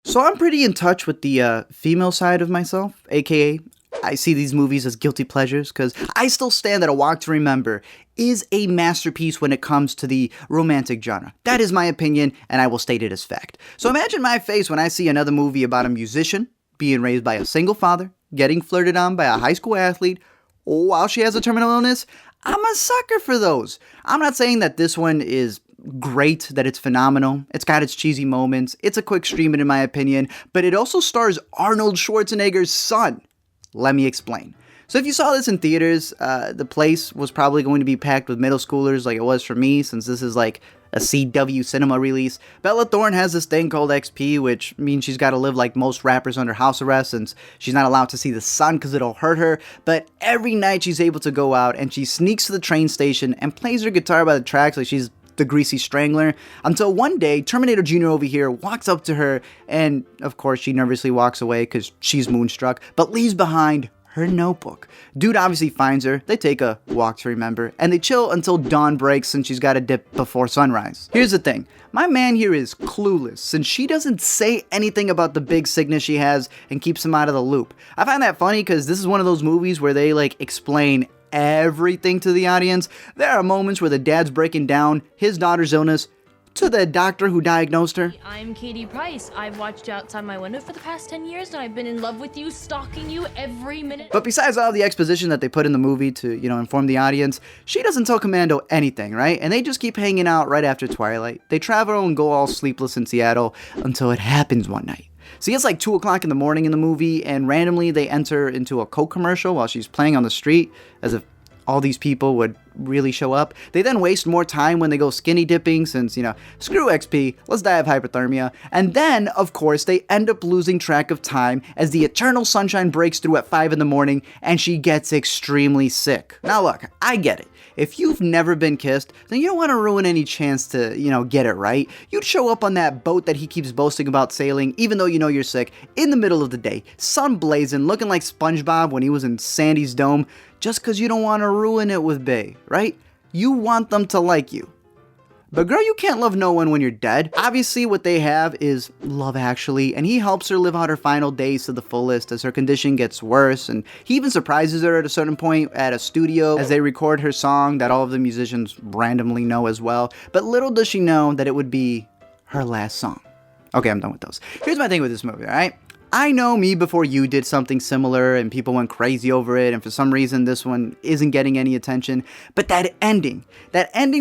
So I'm pretty in touch with the female side of myself, aka I see these movies as guilty pleasures because I still stand that A Walk to Remember is a masterpiece when it comes to the romantic genre. That is my opinion, and I will state it as fact. So imagine my face when I see another movie about a musician being raised by a single father, getting flirted on by a high school athlete while she has a terminal illness. I'm a sucker for those. I'm not saying that this one is great, that it's phenomenal. It's got its cheesy moments. It's a quick stream in my opinion, but it also stars Arnold Schwarzenegger's son. Let me explain. So if you saw this in theaters, the place was probably going to be packed with middle schoolers like it was for me, since this is like a CW cinema release. Bella Thorne has this thing called XP, which means she's got to live like most rappers under house arrest since she's not allowed to see the sun because it'll hurt her. But every night she's able to go out and she sneaks to the train station and plays her guitar by the tracks like she's the Greasy Strangler, until one day Terminator Jr. over here walks up to her and of course she nervously walks away because she's moonstruck, but leaves behind her notebook. Dude obviously finds her, they take a walk to remember, and they chill until dawn breaks since she's got to dip before sunrise. Here's the thing, my man here is clueless since she doesn't say anything about the big sickness she has and keeps him out of the loop. I find that funny because this is one of those movies where they like explain everything to the audience. There are moments where the dad's breaking down his daughter's illness to the doctor who diagnosed her. I'm Katie Price. I've watched you outside my window for the past 10 years and I've been in love with you, stalking you every minute. But besides all the exposition that they put in the movie to, inform the audience, she doesn't tell Commando anything, right? And they just keep hanging out right after twilight. They travel and go all sleepless in Seattle until it happens one night. See, it's like 2 o'clock in the morning in the movie, and randomly they enter into a Coke commercial while she's playing on the street, as if all these people would really show up. They then waste more time when they go skinny dipping since, screw XP, let's die of hypothermia. And then, of course, they end up losing track of time as the eternal sunshine breaks through at 5 in the morning and she gets extremely sick. Now look, I get it. If you've never been kissed, then you don't want to ruin any chance to, get it right. You'd show up on that boat that he keeps boasting about sailing, even though you know you're sick, in the middle of the day, sun blazing, looking like SpongeBob when he was in Sandy's dome, just because you don't want to ruin it with bae, right? You want them to like you. But girl, you can't love no one when you're dead. Obviously, what they have is Love Actually, and he helps her live out her final days to the fullest as her condition gets worse, and he even surprises her at a certain point at a studio as they record her song that all of the musicians randomly know as well. But little does she know that it would be her last song. Okay, I'm done with those. Here's my thing with this movie, alright? I know Me Before You did something similar and people went crazy over it, and for some reason this one isn't getting any attention, but that ending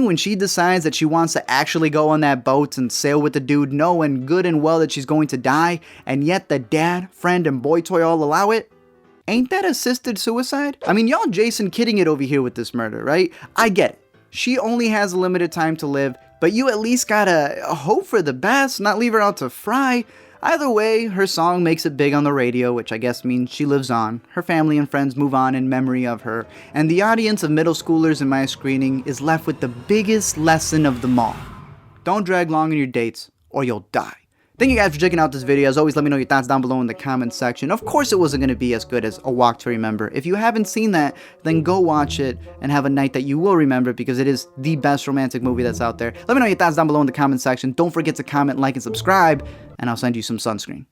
when she decides that she wants to actually go on that boat and sail with the dude knowing good and well that she's going to die, and yet the dad, friend, and boy toy all allow it, ain't that assisted suicide? I mean, y'all Jason kidding it over here with this murder, right? I get it. She only has a limited time to live, but you at least gotta hope for the best, not leave her out to fry. Either way, her song makes it big on the radio, which I guess means she lives on. Her family and friends move on in memory of her, and the audience of middle schoolers in my screening is left with the biggest lesson of them all. Don't drag long on your dates, or you'll die. Thank you guys for checking out this video. As always, let me know your thoughts down below in the comment section. Of course it wasn't going to be as good as A Walk to Remember. If you haven't seen that, then go watch it and have a night that you will remember because it is the best romantic movie that's out there. Let me know your thoughts down below in the comment section. Don't forget to comment, like, and subscribe, and I'll send you some sunscreen.